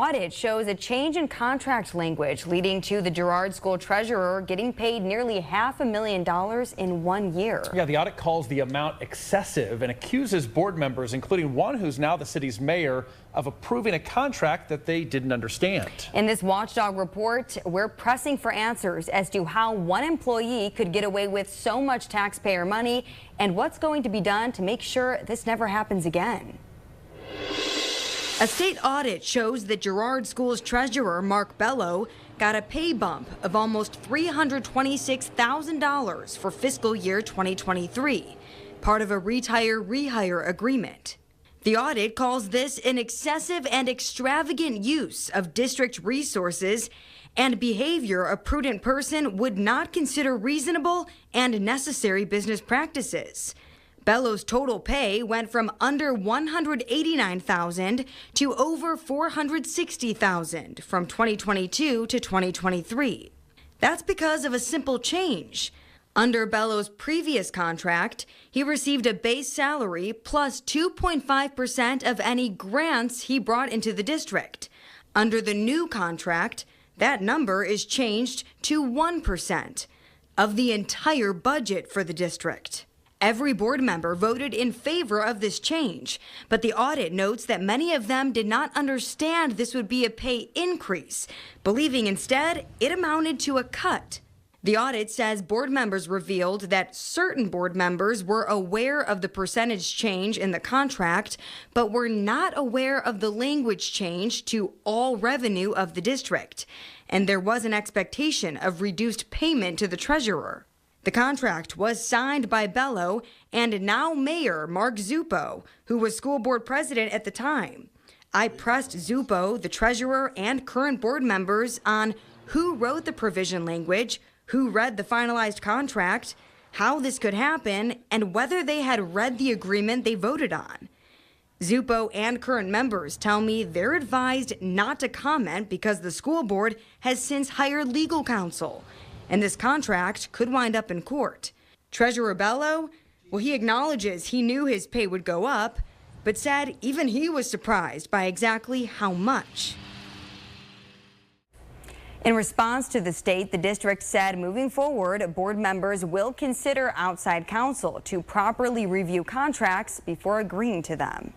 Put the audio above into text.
Audit shows a change in contract language leading to the Girard School Treasurer getting paid nearly $500,000 in 1 year. Yeah, the audit calls the amount excessive and accuses board members, including one who's now the city's mayor, of approving a contract that they didn't understand. In this Watchdog report, we're pressing for answers as to how one employee could get away with so much taxpayer money and what's going to be done to make sure this never happens again. A state audit shows that Girard Schools Treasurer Mark Bello got a pay bump of almost $326,000 for fiscal year 2023, part of a retire-rehire agreement. The audit calls this an excessive and extravagant use of district resources and behavior a prudent person would not consider reasonable and necessary business practices. Bello's total pay went from under $189,000 to over $460,000 from 2022 to 2023. That's because of a simple change. Under Bello's previous contract, he received a base salary plus 2.5% of any grants he brought into the district. Under the new contract, that number is changed to 1% of the entire budget for the district. Every board member voted in favor of this change, but the audit notes that many of them did not understand this would be a pay increase, believing instead it amounted to a cut. The audit says board members revealed that certain board members were aware of the percentage change in the contract, but were not aware of the language change to all revenue of the district, and there was an expectation of reduced payment to the treasurer. The contract was signed by Bello and now Mayor Mark Zuppo, who was school board president at the time. I pressed Zuppo, the treasurer, and current board members on who wrote the provision language, who read the finalized contract, how this could happen, and whether they had read the agreement they voted on. Zuppo and current members tell me they're advised not to comment because the school board has since hired legal counsel, and this contract could wind up in court. Treasurer Bello, well, he acknowledges he knew his pay would go up, but said even he was surprised by exactly how much. In response to the state, the district said moving forward, board members will consider outside counsel to properly review contracts before agreeing to them.